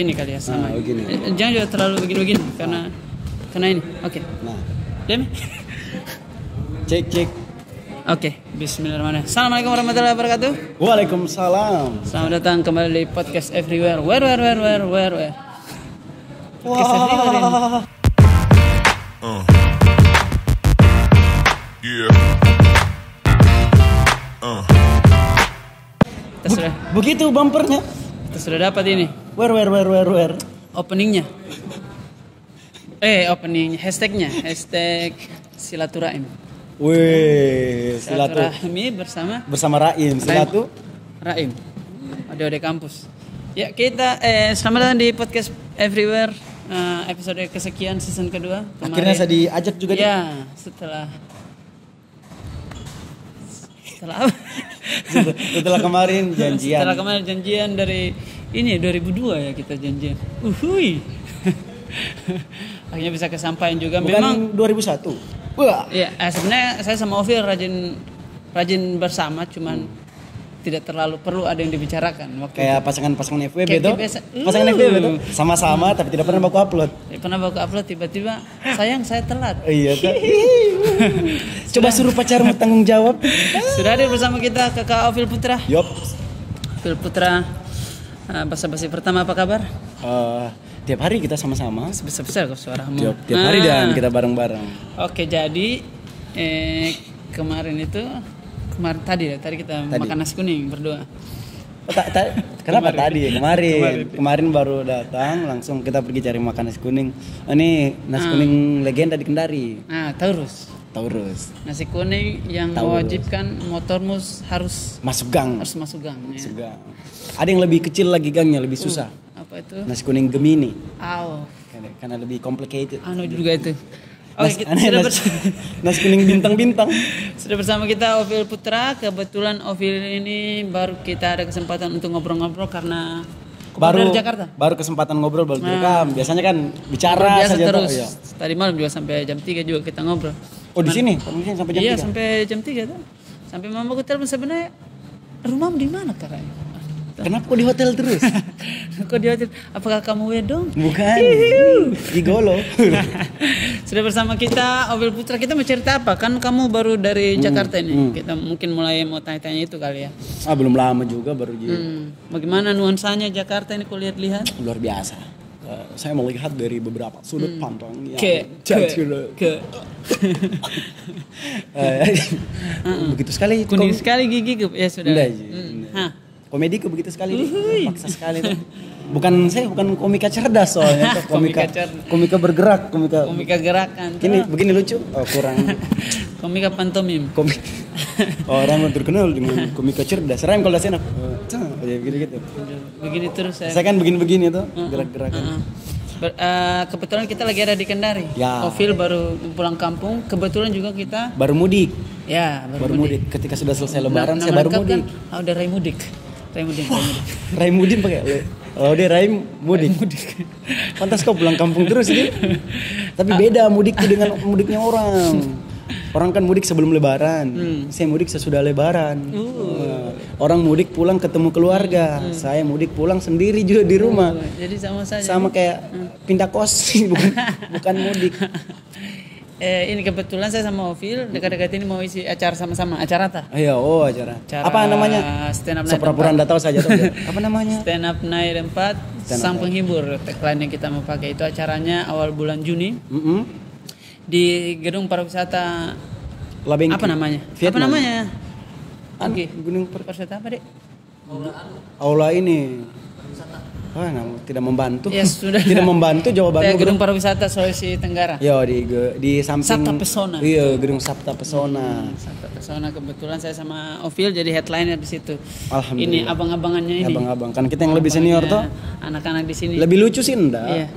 Ini kali ya sama. Begini. Jangan juga terlalu begini-begini karena ini. Oke. Nah, Demi. cek. Oke, bismillahirrahmanirrahim. Assalamualaikum warahmatullahi wabarakatuh. Waalaikumsalam. Selamat datang kembali di podcast Everywhere. Where. Podcast Everywhere ini. Kita sudah Begitu bumpernya. dapat ini Where. openingnya. Openingnya, hashtagnya, hashtag silaturahim. Wih, Silaturahmi bersama Raim. Silatu. Rahim. Ode kampus. Ya, kita selamat datang di podcast Everywhere, episode kesekian season kedua. Akhirnya saya diajak juga. Ya, setelah apa? Setelah kemarin janjian. Setelah kemarin janjian dari ini 2002 ya kita janjian. Uhui. Akhirnya bisa kesampaian juga. Bukan Memang 2001. Wah. ya, sebenarnya saya sama Ovil rajin bersama, cuman tidak terlalu perlu ada yang dibicarakan waktu Kayak itu. pasangan FWB Kayak tuh. biasa. Pasangan FWB tuh sama-sama tapi tidak pernah baku upload. Pernah baku upload tiba-tiba sayang saya telat. Iya tuh. Coba suruh pacarmu tanggung jawab. Sudah hadir bersama kita Kakak Ovil Putra. Yup. Ovil Putra, basa-basi pertama apa kabar? Tiap hari kita sama-sama. Sebesar kok suaramu. Tiap hari dan kita bareng-bareng. Oke, jadi kemarin tadi kita makan nasi kuning berdua. Kenapa tadi? Kemarin baru datang, langsung kita pergi cari makan nasi kuning. Ini nasi kuning legenda di Kendari. Taurus. Nasi kuning yang mewajibkan motormu harus masuk gang. Harus masuk gang. Ya. Masuk gang. Ada yang lebih kecil lagi gangnya, lebih susah. Apa itu? Nasi kuning Gemini. Karena lebih complicated. Juga itu. Oke, nasi kuning bintang-bintang. Sudah bersama kita Ovil Putra. Kebetulan Ovil ini baru kita ada kesempatan untuk ngobrol-ngobrol karena dari Jakarta. Baru kesempatan ngobrol, baru direkam. Biasanya kan bicara biasa saja terus. Iya. Tadi malam juga sampai jam 3 juga kita ngobrol. Di sini? Mungkin sampai jam 3? Iya, sampai jam 3 tuh. Sampai mamaku telepon, sebenarnya rumahmu di mana, Kak? Kenapa kok di hotel terus? Kok di hotel? Apakah kamu wedong? Bukan. Gigolo. Sudah bersama kita Ovil Putra. Kita mau cerita apa? Kan kamu baru dari Jakarta ini. Kita mungkin mulai mau tanya-tanya itu kali ya. Belum lama juga baru Bagaimana nuansanya Jakarta ini kau lihat-lihat? Luar biasa. Saya melihat dari beberapa sudut pandang begitu sekali. Kuning sekali gigi ya sudah. Komedi begitu sekali. Paksa sekali tuh. Bukan komika cerdas soalnya. Komika bergerak. Komika gerakan. Begini lucu. Kurang. Komika pantomim. Orang terkenal dengan komika cerdas. Rem kalau enak. Gitu. Begini terus saya. Saya kan begini tuh gerak-gerakan. Kebetulan kita lagi ada di Kendari. Ya. Ovil baru pulang kampung. Kebetulan juga kita baru mudik. Ya, baru mudik. Ketika sudah selesai lebaran saya baru mudik. Kan, udah Rai mudik. Rai mudik pakai. Dia Rai mudik. Pantas kau pulang kampung terus ini. Tapi beda mudik itu dengan mudiknya orang. Orang kan mudik sebelum lebaran. Saya mudik sesudah lebaran. Orang mudik pulang ketemu keluarga. Saya mudik pulang sendiri juga di rumah. Jadi sama saja. Sama kayak pindah kos, bukan mudik. Ini kebetulan saya sama Ovil dekat-dekat ini mau isi acara sama-sama. Acara apa? Acara. Apa namanya? Stand Up Night. Sepura-pura Anda tahu saja tuh. Apa namanya? Stand Up Night 4 Sang Penghibur. Tagline yang kita mau pakai itu acaranya awal bulan Juni. Di gedung pariwisata apa namanya? Vietnam. Apa namanya? Gunung pariwisata apa, Dek? Aula ini. Tidak membantu. Ya sudah. Tidak membantu jawabannya. Gedung pariwisata Sulawesi Tenggara. Ya di samping Sabta Pesona. Iya, gedung Sabta Pesona. Sabta Pesona, kebetulan saya sama Ovil jadi headliner di situ. Alhamdulillah. Ini abang-abangannya ini. Abang-abang. Kan kita yang lebih senior tuh. Anak-anak di sini. Lebih lucu sih enggak? Iya.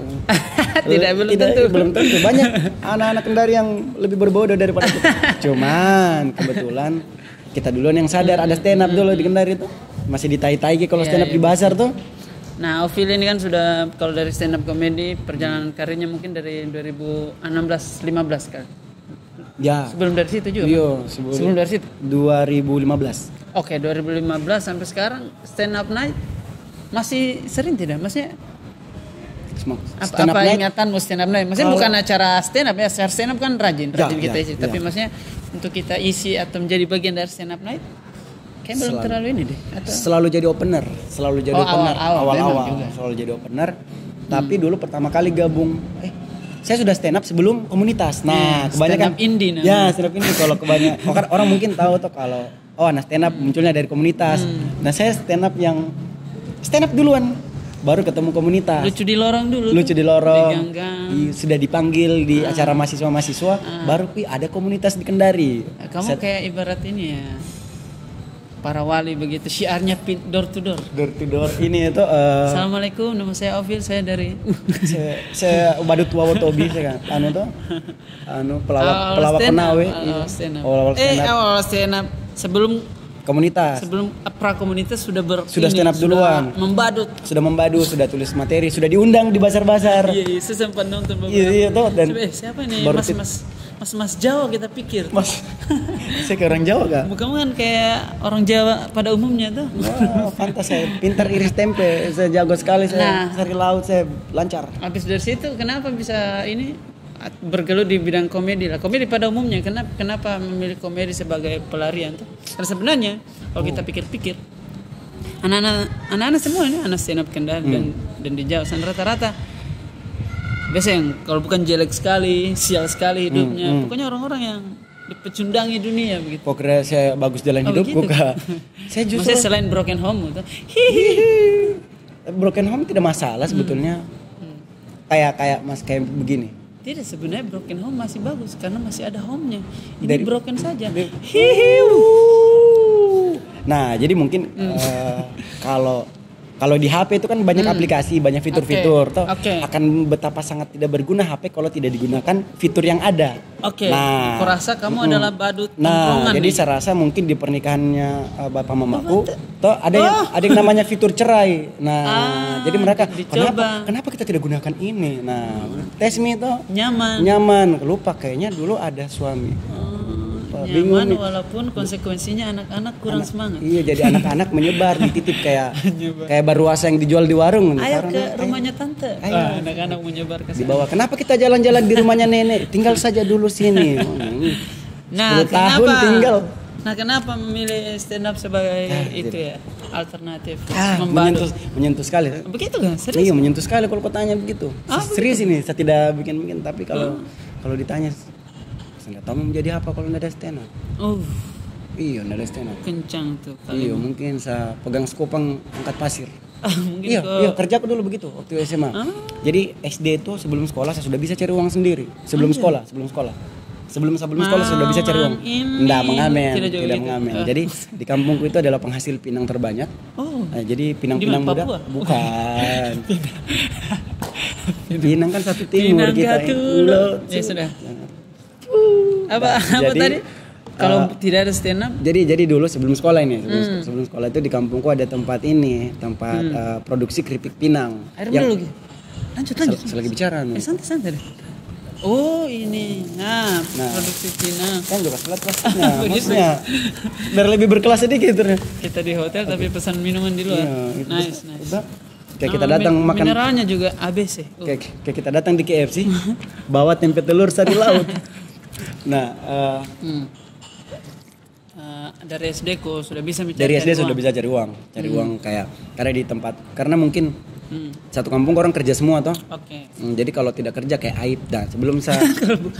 Belum tentu. Banyak anak-anak Kendari yang lebih berbodoh daripada kita. Cuman kebetulan kita duluan yang sadar ada stand up dulu di Kendari tuh. Masih ditai-tai kalau stand up di bazar tuh. Nah, Ovil ini kan sudah kalau dari stand up comedy perjalanan karirnya mungkin dari 2016-15 kan. Ya. Sebelum dari situ juga. Iya, sebelum dari situ. 2015. Oke, 2015 sampai sekarang stand up night masih sering tidak? Maksudnya Apa ingatanmu stand up night? Maksudnya bukan acara stand up ya, stand up kan rajin kita isi. Tapi maksudnya untuk kita isi atau menjadi bagian dari stand up night, kayak belum terlalu ini deh. Atau? Selalu jadi opener, awal-awal selalu jadi opener. Tapi dulu pertama kali gabung, saya sudah stand up sebelum komunitas. Nah, kebanyakan stand up indie namanya. Ya, stand up indie kalau kebanyakan orang mungkin tahu tuh kalau anak stand up munculnya dari komunitas. Nah, saya stand up duluan, baru ketemu komunitas. Lucu di lorong dulu. Lucu di lorong. Di gang-gang. Sudah dipanggil di acara mahasiswa, baru ada komunitas di Kendari. Kamu kayak ibarat ini ya. Para wali begitu, syiarnya door to door. Door to door ini itu. Assalamualaikum, nama saya Ovil, saya dari. saya badut wawo tobi saya kan. Pelawak Konawe. Awal stand up sebelum komunitas. Sebelum prakomunitas sudah stand up duluan. Sudah membadut, sudah tulis materi, sudah diundang di bazar-bazar. Iya, saya sempat nonton beberapa. Iya tuh dan siapa ini? Mas Jawa kita pikir. Saya ke orang Jawa kak? Bukan kan kayak orang Jawa pada umumnya tuh. Wah, pantas saya pintar iris tempe, saya jago sekali, saya cari laut, saya lancar. Habis dari situ kenapa bisa ini bergelut di bidang komedi lah? Komedi pada umumnya kenapa memilih komedi sebagai pelarian tuh? Karena sebenarnya kalau kita pikir-pikir anak-anak semua ini anak stand up Kendari dan di Jawa rata-rata biasa yang kalau bukan jelek sekali, sial sekali hidupnya, pokoknya orang-orang yang dipecundangi dunia begitu. Pokoknya saya bagus jalan hidup, gitu. bukan. Saya justru maksudnya selain broken home itu. Broken home tidak masalah sebetulnya. Kayak begini. Tidak, sebenarnya broken home masih bagus karena masih ada home-nya. Ini broken saja. Nah, jadi mungkin kalau di HP itu kan banyak aplikasi, banyak fitur-fitur. Akan betapa sangat tidak berguna HP kalau tidak digunakan fitur yang ada. Nah, aku rasa kamu adalah badut tongkrongan. Jadi saya rasa mungkin di pernikahannya bapak mamaku, ada yang namanya fitur cerai. Nah, jadi mereka kenapa kita tidak gunakan ini? Nah, tes me itu nyaman. Lupa kayaknya dulu ada suami. Nyaman walaupun konsekuensinya anak-anak kurang semangat. Iya, jadi anak-anak menyebar dititip kayak baruasa yang dijual di warung. Ayo ke rumahnya tante. Anak-anak menyebar ke sana. Dibawa. Kenapa kita jalan-jalan di rumahnya nenek? Tinggal saja dulu sini. 10 tahun tinggal. Nah, kenapa memilih stand up sebagai itu ya? Alternatif. Menyentuh sekali. Begitu kan? Serius? Iya, menyentuh sekali kalau kau tanya begitu. Serius ini, saya tidak bikin-bikin, tapi kalau ditanya nggak tahu mau menjadi apa kalau nggak ada stand up. Iya, nggak ada stand up. Kencang tuh. Iya, mungkin saya pegang skopang angkat pasir. Mungkin iya, kerja aku dulu begitu waktu SMA. Jadi SD itu sebelum sekolah saya sudah bisa cari uang sendiri. Sebelum sekolah sudah bisa cari uang. Tidak mengamen. Jadi di kampungku itu adalah penghasil pinang terbanyak. Jadi pinang-pinang muda. Bukan. Pinang kan satu timur kita. Ya sudah. Apa tadi? Kalau tidak ada stand up? Jadi dulu sebelum sekolah sebelum sekolah itu di kampungku ada tempat produksi keripik pinang. Air dulu lagi. Lanjut. Selagi bicara. Santai deh. Oh ini, produksi pinang. Kan juga kelas-kelasnya, maksudnya biar lebih berkelas sedikit. Kita di hotel tapi pesan minuman di luar. Nice. Kayak kita datang makan. Mineralnya juga ABC. Kayak kita datang di KFC, bawa tempe telur sari laut. Nah, dari SD kok sudah bisa cari uang. Cari uang karena di tempat karena mungkin satu kampung orang kerja semua toh. Jadi kalau tidak kerja kayak aib dah. Sebelum saya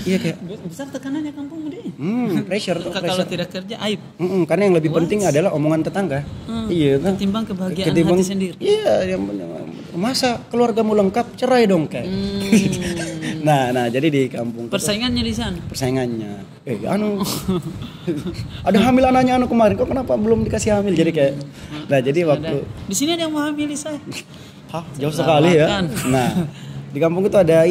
kayak besar tekanannya kampung deh. Pressure tuh. Kalau tidak kerja aib. Karena yang lebih penting adalah omongan tetangga. Iya kan. Ketimbang kebahagiaan hati sendiri. Iya, masa keluargamu lengkap cerai dong kayak. Nah, jadi di kampung persaingannya di sana. Ada hamil anaknya kemarin, kok kenapa belum dikasih hamil? Jadi kayak jadi waktu di sini ada yang mau hamil saya. Jauh sekali ya. Nah, di kampung itu ada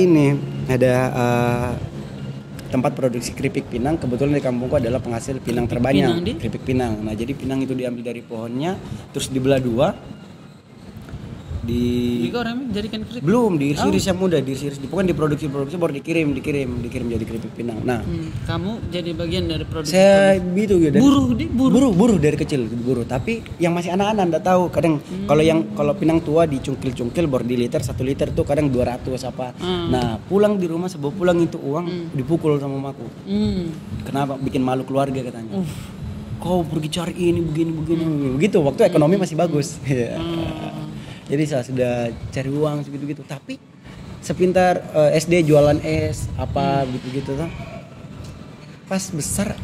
tempat produksi keripik pinang. Kebetulan di kampungku adalah penghasil pinang terbanyak. Keripik pinang. Nah, jadi pinang itu diambil dari pohonnya, terus dibelah dua, Digoreng jadikan keripik. Belum, diiris-iris yang muda, diiris-iris. Pokoknya diproduksi baru dikirim jadi keripik Pinang. Nah, kamu jadi bagian dari produksi. Saya gitu ya. Buruh dari kecil buruh. Tapi yang masih anak-anak enggak tahu. Kadang kalau Pinang tua dicungkil-cungkil baru di liter 1 liter tuh kadang 200 apa. Nah, pulang di rumah sebelum pulang itu uang dipukul sama mamaku. Kenapa? Bikin malu keluarga katanya. Kau pergi cari ini begini begitu. Waktu ekonomi masih bagus. Jadi saya sudah cari uang segitu-gitu. Tapi sepintar SD jualan es apa gitu tuh. Pas besar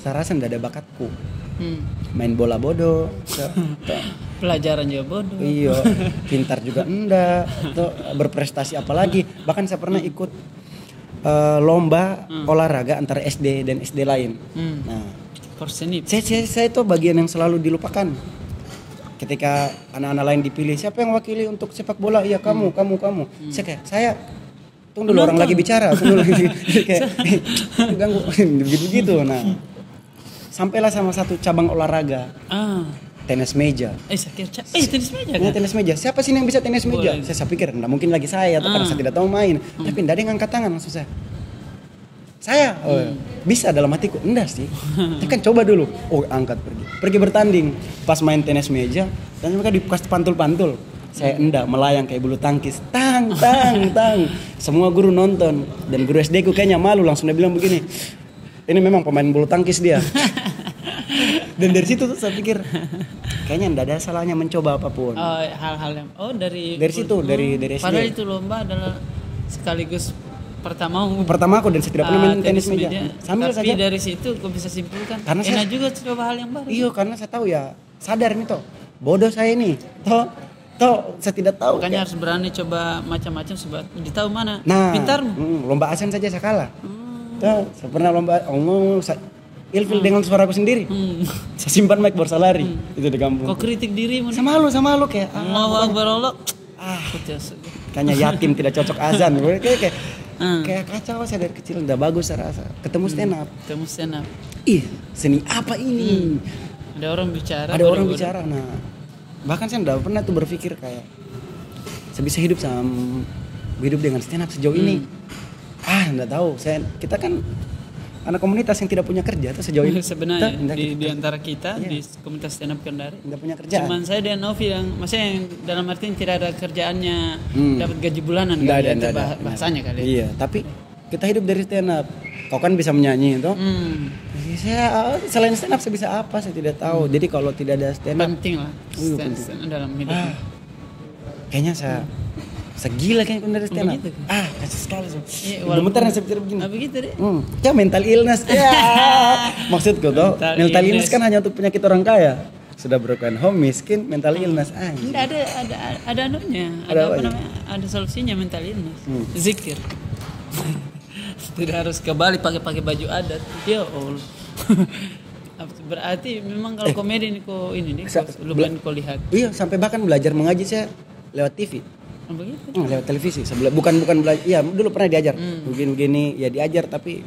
saya rasa enggak ada bakatku. Main bola bodoh. Pelajaran juga bodoh. Iya, pintar juga enggak. Tuh berprestasi apalagi. Bahkan saya pernah ikut lomba olahraga antara SD dan SD lain. Nah, saya itu bagian yang selalu dilupakan. Ketika anak-anak lain dipilih, siapa yang wakili untuk sepak bola? Iya kamu. Saya tunggu dulu orang lagi bicara, kayak ganggu begitu. Nah, sampailah sama satu cabang olahraga. Tenis meja. Tenis meja kan? Tenis meja. Siapa sih yang bisa tenis meja? Saya pikir enggak mungkin lagi saya atau karena saya tidak tahu main. Tapi enggak ada yang angkat tangan maksud saya. Bisa dalam hatiku, enggak sih. Tapi kan coba dulu. Angkat pergi bertanding. Pas main tenis meja dan mereka dikasih pantul-pantul. Saya enggak, melayang kayak bulu tangkis. Tang. Semua guru nonton dan guru SD ku kayaknya malu langsung dia bilang begini. Ini memang pemain bulu tangkis dia. Dan dari situ tuh saya pikir kayaknya enggak ada salahnya mencoba apapun. Hal-hal yang dari situ dari SD. Padahal itu lomba adalah sekaligus pertama aku dan saya tidak pernah main tenis meja. Tapi saja dari situ aku bisa simpulkan karena enak juga coba hal yang baru. Iya, karena saya tahu ya, sadar nih toh. Bodoh saya ini. Toh saya tidak tahu. Makanya harus berani coba macam-macam sebab ditahu mana pintarmu. Lomba ASEAN saja saya kalah. Toh, saya pernah lomba ilfil dengan suaraku sendiri. Saya simpan mic baru saya lari. Itu di kampung. Kau kritik dirimu. Sama lu kayak Allahu Akbar Allah. Kayaknya yatim tidak cocok azan. Kayak kacau saya dari kecil udah bagus saya rasa. Ketemu stand up. Ih, seni apa ini? Ada orang bicara. Nah, bahkan saya enggak pernah tuh berpikir kayak saya bisa hidup dengan stand up sejauh ini. Enggak tahu. Kita kan anak komunitas yang tidak punya kerja tuh sejauh ini. Sebenarnya di antara kita di komunitas stand up Kendari tidak punya kerjaan. Cuman saya dan Novi yang maksudnya yang dalam artian tidak ada kerjaannya, dapat gaji bulanan nggak ada. Bahasanya kali. Iya, tapi kita hidup dari stand up. Kau kan bisa menyanyi toh. Saya selain stand up saya bisa apa saya tidak tahu. Jadi kalau tidak ada stand up penting lah stand dalam hidup. Kayaknya saya segila kayaknya dari stand up. Kasih sekali. Gemetar saya pikir begini. Begitu deh. Ya mental illness. Maksudku tuh, mental illness kan hanya untuk penyakit orang kaya. Sudah broken home, miskin, mental illness. Enggak ada anunya. Ada solusinya mental illness. Zikir. Tidak harus ke Bali pakai baju adat. Ya Allah. Berarti memang kalau komedi ini lumayan kau lihat. Iya, sampai bahkan belajar mengaji saya lewat TV. Begitu. Lewat televisi. Bukan belajar. Iya, dulu pernah diajar. Begini ya diajar tapi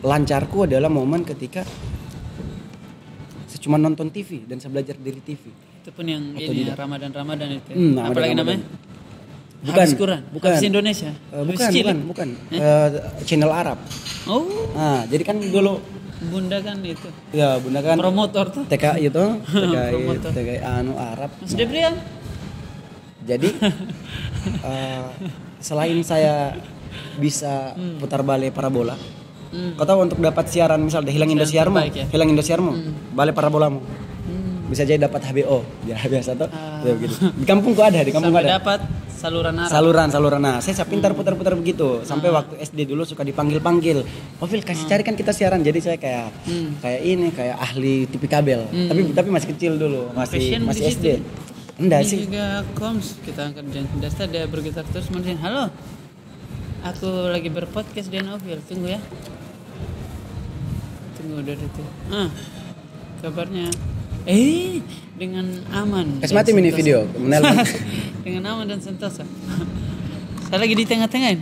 lancarku adalah momen ketika saya cuma nonton TV dan saya belajar dari TV. Itu pun yang ini ya, Ramadan itu. Apalagi namanya? Bukan. Habis Indonesia. Bukan. Channel Arab. Jadi kan dulu Bunda kan itu. Ya, Bunda kan promotor tuh. TKI itu, TKI Arab. Mas Debrian. Jadi selain saya bisa putar balik parabola, kau tahu untuk dapat siaran misal hilang Indosiarmu, balik parabolamu. Bisa jadi dapat HBO, ya biasa tuh. Ya begitu. Di kampungku ada, dapat saluran Arab. Saluran. Nah, saya pintar putar-putar begitu. Sampai waktu SD dulu suka dipanggil. Ovil kasih carikan kita siaran. Jadi saya kayak ahli TV kabel. Tapi masih kecil dulu, masih SD. Enggak sih. Juga koms kita angkat jasa dia bergetar terus menulis, halo, aku lagi berpodcast di Novel, tunggu dari itu. Kabarnya, dengan aman. Kasih mati mini video, dengan aman dan sentosa. Saya lagi di tengah-tengah.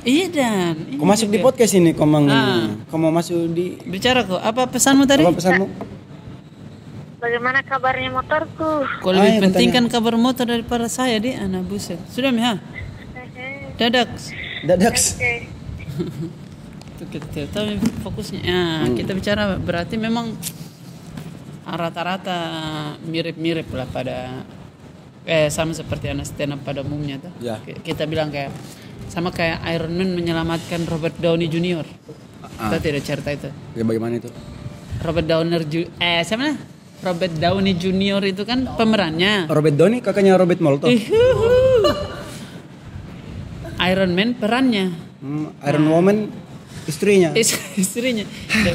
Iya dan. Kau masuk di podcast ini, kau mau masuk di. Bicara kok, apa pesanmu tadi? Apa pesanmu? Bagaimana kabarnya motorku? Kau lebih penting kan kabar motor daripada saya di anak buset. Sudah mi ha? Dadak. Oke. Itu kita tahu fokusnya. Nah, kita bicara berarti memang rata-rata mirip-mirip lah pada sama seperti anak stand up pada umumnya tuh. Ya. Kita bilang kayak sama kayak Iron Man menyelamatkan Robert Downey Jr. Kita tidak cerita itu. Ya bagaimana itu? Robert Downey Jr. itu kan pemerannya. Robert Downey kakaknya Robert Molto. Iron Man perannya. Iron Woman istrinya. Istrinya.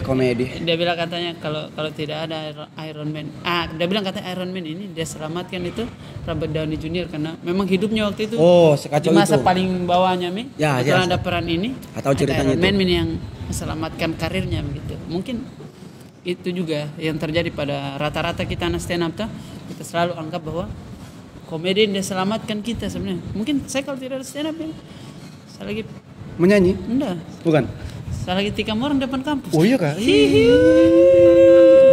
Komedi. Dia bilang katanya kalau tidak ada Iron Man. Dia bilang katanya Iron Man ini dia selamatkan itu Robert Downey Jr. karena memang hidupnya waktu itu sekacau di masa itu. paling bawahnya Betul ada peran ini. Atau ceritanya Iron Man yang selamatkan karirnya begitu. Mungkin itu juga yang terjadi pada rata-rata kita anak stand up tuh. Kita selalu anggap bahwa komedi yang dia selamatkan kita sebenarnya. Mungkin saya kalau tidak ada stand up ya, saya lagi menyanyi? enggak. Bukan. Saya lagi tikam orang depan kampus. Oh iya kak.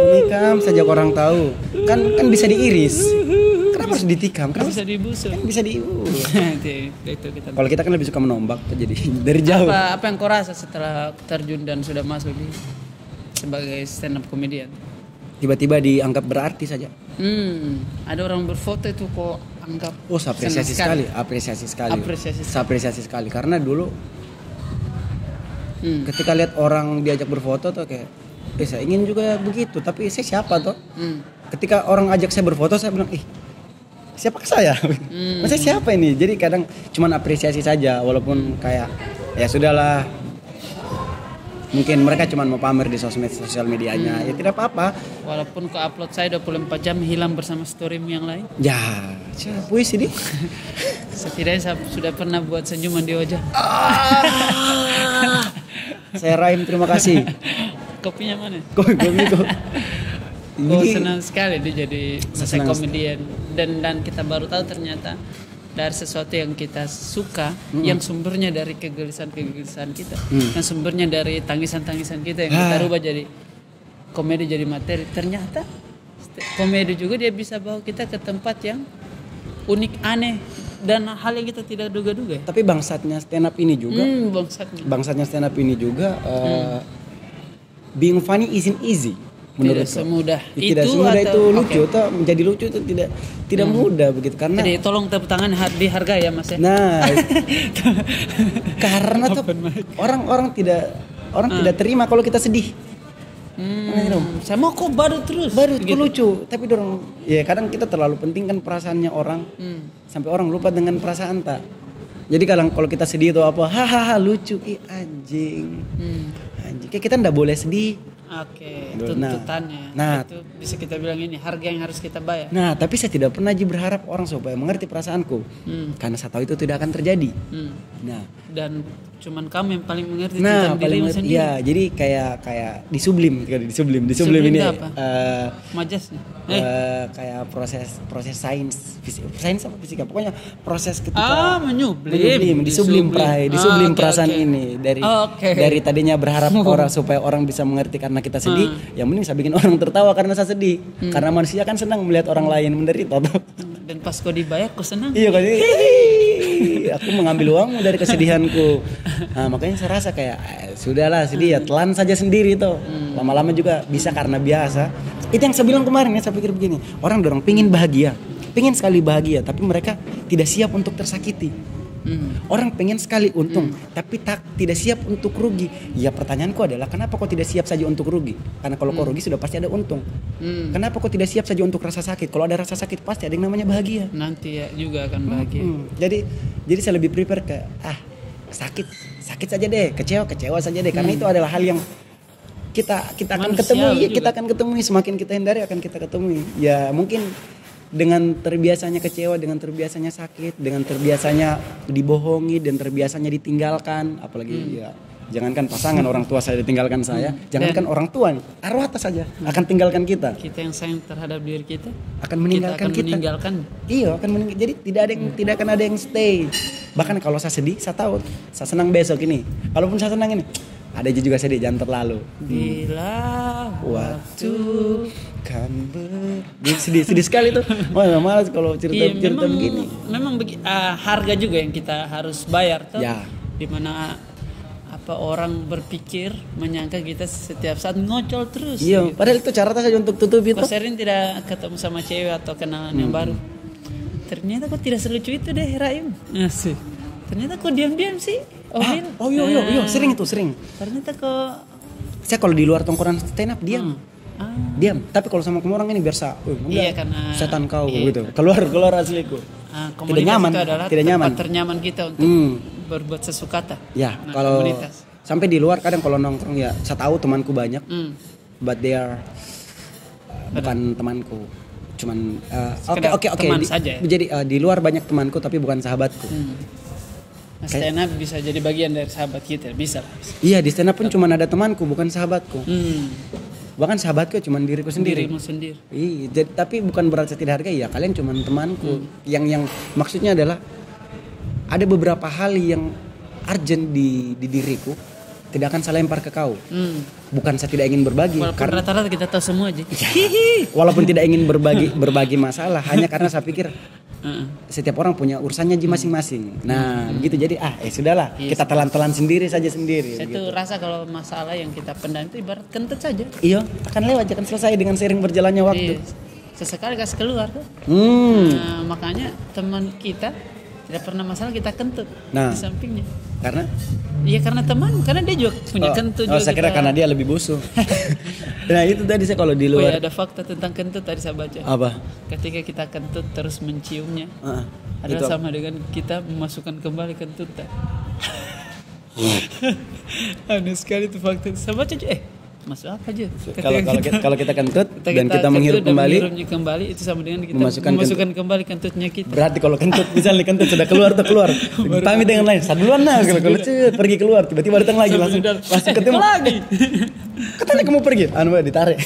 Menikam saja orang tahu. Kan bisa diiris. Kenapa harus ditikam? Kenapa bisa dibusuk? Kan bisa diurus. Itu kita. Kalau kita kan lebih suka menombak jadi dari jauh. Apa yang kau rasa setelah terjun dan sudah masuk di sebagai stand up comedian? Tiba-tiba dianggap berarti saja. Ada orang berfoto itu kok anggap. Apresiasi sekali. Karena dulu ketika lihat orang diajak berfoto tuh kayak, saya ingin juga begitu. Tapi saya siapa tuh? Ketika orang ajak saya berfoto, saya bilang, siapa saya? Masa siapa ini? Jadi kadang cuman apresiasi saja, walaupun kayak ya sudahlah. Mungkin mereka cuma mau pamer di sosial medianya, ya tidak apa-apa. Walaupun ke upload saya 24 jam hilang bersama storymu yang lain. Ya, puisi deh. Setidaknya saya sudah pernah buat senyuman di wajah. Saya Raim, terima kasih. Kopinya mana? Kopi. Senang sekali dia jadi komedian dan kita baru tahu ternyata dari sesuatu yang kita suka yang sumbernya dari kegelisahan kita, yang sumbernya dari tangisan kita yang kita rubah jadi komedi, jadi materi. Ternyata komedi juga dia bisa bawa kita ke tempat yang unik, aneh dan hal yang kita tidak duga-duga. Tapi bangsatnya stand up ini juga being funny isn't easy. Menurut tidak semudah itu lucu atau menjadi lucu itu tidak mudah begitu karena. Jadi tolong tepuk tangan dihargai ya Mas ya. Nah, karena tuh orang tidak terima kalau kita sedih. Saya mau kok baru terus gitu. Lucu, tapi dorong ya kadang kita terlalu pentingkan perasaannya orang sampai orang lupa dengan perasaan tak. Jadi kalau kita sedih atau apa, hahaha lucu, anjing. Kayak kita ndak boleh sedih. Oke, tuntutannya. Itu bisa kita bilang ini harga yang harus kita bayar. Nah, tapi saya tidak pernah berharap orang supaya mengerti perasaanku. Karena saya tahu itu tidak akan terjadi. Nah, dan cuman kamu yang paling mengerti tentang dirimu sendiri. Iya, jadi kayak di sublim ini. Majasnya. Kayak proses sains apa fisika. Pokoknya proses ketika menyublim di sublim perasaan ini dari tadinya berharap orang supaya orang bisa mengerti karena kita sedih, yang mending saya bikin orang tertawa karena saya sedih. Karena manusia kan senang melihat orang lain menderita. Dan pas kau dibayar kau senang. Iya kan. Aku mengambil uangmu dari kesedihanku. Nah, makanya saya rasa kayak sudahlah sedih ya, telan saja sendiri tuh. Lama-lama juga bisa karena biasa. Itu yang saya bilang kemarin ya, saya pikir begini. Orang dorong pingin sekali bahagia, tapi mereka tidak siap untuk tersakiti. Orang pengen sekali untung, tapi tidak siap untuk rugi. Ya pertanyaanku adalah kenapa kau tidak siap saja untuk rugi? Karena kalau kau rugi sudah pasti ada untung. Kenapa kau tidak siap saja untuk rasa sakit? Kalau ada rasa sakit pasti ada yang namanya bahagia. Nanti ya juga akan bahagia. Jadi saya lebih prepare ke sakit saja deh, kecewa saja deh. Karena itu adalah hal yang kita akan ketemu. Kita akan ketemu, semakin kita hindari akan kita ketemu. Ya mungkin dengan terbiasanya kecewa, dengan terbiasanya sakit, dengan terbiasanya dibohongi dan terbiasanya ditinggalkan, apalagi ya jangankan pasangan, orang tua saya ditinggalkan saya, jangankan orang tua nih, arwah saja akan tinggalkan kita. Kita yang sayang terhadap diri kita akan meninggalkan kita. Iya, akan meninggalkan. Jadi tidak akan ada yang stay. Bahkan kalau saya sedih, saya tahu saya senang besok ini. Kalaupun saya senang ini, ada juga sedih, jangan terlalu. Bila waktu akan sedih sekali tuh. Malas kalau cerita begini. Memang harga juga yang kita harus bayar tuh. Ya. Dimana orang berpikir menyangka kita setiap saat ngocol terus. Iya, gitu. padahal itu cara saja untuk tutup itu. Kok sering tidak ketemu sama cewek atau kenalan yang baru. Ternyata kok tidak selucu itu deh Raim. Asik. Ternyata kok diam-diam sih. Iya, sering. Ternyata kok saya kalau di luar tongkrongan stand up diam. Diam. Tapi kalau sama kamu orang ini biasa. Iya, karena setan kau gitu. Keluar asliku. Tidak nyaman. Itu adalah tidak nyaman. Ternyaman kita untuk berbuat sesukata. Ya, kalau komunitas. Sampai di luar kadang kalau nongkrong ya, saya tahu temanku banyak. But they are bukan temanku. Cuman oke. Teman saja. Jadi di luar banyak temanku tapi bukan sahabatku. Stand up bisa jadi bagian dari sahabat kita, bisa. Iya, di stand up pun cuma ada temanku, bukan sahabatku. Bahkan sahabatku cuma diriku sendiri. Dirimu sendiri. Iya, tapi bukan berarti tidak hargai ya. Kalian cuma temanku. Yang maksudnya adalah ada beberapa hal yang urgent di diriku tidak akan saya lempar ke kau. Bukan saya tidak ingin berbagi. Walaupun rata-rata kita tahu semua aja. Walaupun tidak ingin berbagi masalah, hanya karena saya pikir setiap orang punya urusannya masing-masing. Nah, begitu jadi sudahlah, kita telan-telan sendiri. Saya gitu. tuh rasa kalau masalah yang kita pendam itu ibarat kentut saja. Iya, akan lewat, akan selesai dengan seiring berjalannya waktu. Sesekali kasih keluar tuh. Makanya teman kita tidak pernah masalah kita kentut di sampingnya. Karena? Iya karena teman, karena dia juga punya kentut juga. Saya kira karena dia lebih busuk. Nah itu tadi saya kalau di luar. Ada fakta tentang kentut tadi saya baca. Apa? Ketika kita kentut terus menciumnya, adalah sama dengan kita memasukkan kembali kentut. Aneh sekali itu fakta. Saya baca masuk apa aja? Kalau kita kentut dan kita menghirup kembali itu sama dengan kita memasukkan kembali kentutnya kita. Berarti kalau kentut misalnya kentut sudah keluar. Pamit dengan lain. Saat duluan kalau pergi keluar tiba-tiba datang lagi langsung ketemu lagi. Katanya kamu pergi, ditarik.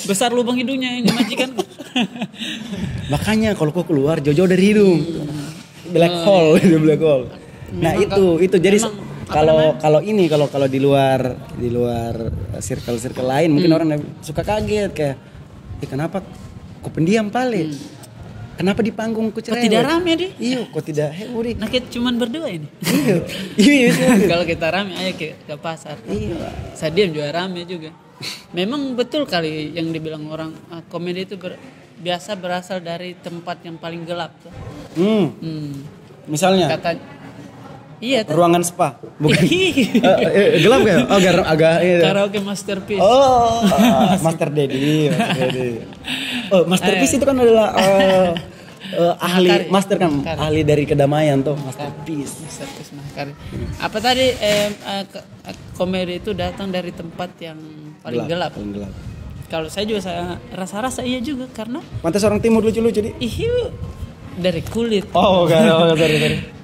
Besar lubang hidungnya yang majikan. Makanya kalau kau keluar jauh-jauh dari hidung. Black hole. Nah itu jadi kalau di luar circle lain mungkin orang suka kaget kayak kenapa kok pendiam paling kenapa di panggung ku cerewet kok tidak rame deh kok tidak nah kita cuman berdua ini kalau kita rame ayo ke pasar saya diam juga rame juga memang betul kali yang dibilang orang komedi itu biasa berasal dari tempat yang paling gelap tuh. Misalnya iya, ruangan spa, bukan? Gelap kan? Agak. Karaoke Masterpiece. Master Daddy. Masterpiece itu kan adalah ahli master kan, ahli dari kedamaian tuh, Masterpiece Mahkari. Apa tadi komedi itu datang dari tempat yang paling gelap. Kalau saya juga rasa iya juga karena. Pantas orang timur lucu-lucu di. Dari kulit. Sorry.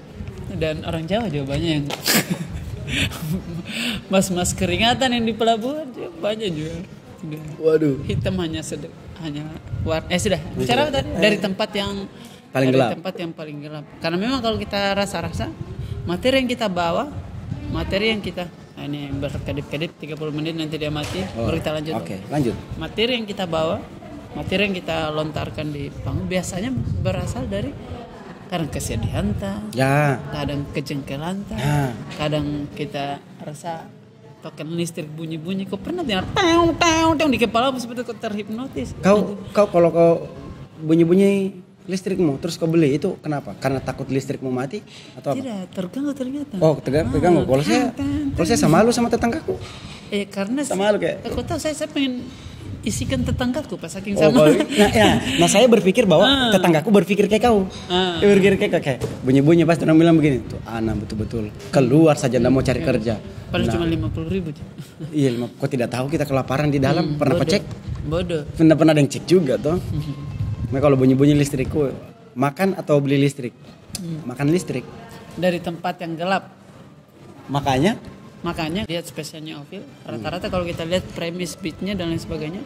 Dan orang Jawa juga banyak yang mas keringatan yang di pelabuhan juga banyak juga. Waduh. Hitam hanya warna. Sudah. Bicara apa tadi? Dari tempat yang paling gelap. Tempat yang paling gelap. Karena memang kalau kita rasa materi yang kita bawa, materi yang kita ini berkedip-kedip 30 menit nanti dia mati. Baru kita lanjut. Oke, lanjut. Materi yang kita bawa, materi yang kita lontarkan di panggung biasanya berasal dari kadang kesedihan kadang kejengkelan kadang kita rasa token listrik bunyi kok pernah dengar tang di kepala seperti kok terhipnotis kau kalau kau bunyi listrikmu terus kau beli itu kenapa karena takut listrikmu mati atau apa? Tidak terganggu ternyata terganggu kalau saya sama lu sama tetanggaku karena sama lu kayak aku tahu saya pengen isikan tetanggaku pas saking sama. Nah saya berpikir bahwa tetanggaku berpikir kayak kau. Dia berpikir kayak bunyi-bunyi pasti orang bilang begini. Tuh anak betul-betul keluar saja nggak mau cari kerja. Padahal cuma 50.000. Iya, kok tidak tahu kita kelaparan di dalam. Pernah kau cek? Bodoh. Pernah ada yang cek juga tuh. Nah kalau bunyi-bunyi listrikku makan atau beli listrik? Makan listrik. Dari tempat yang gelap. Makanya lihat spesialnya Ovil rata-rata kalau kita lihat premis beatnya dan lain sebagainya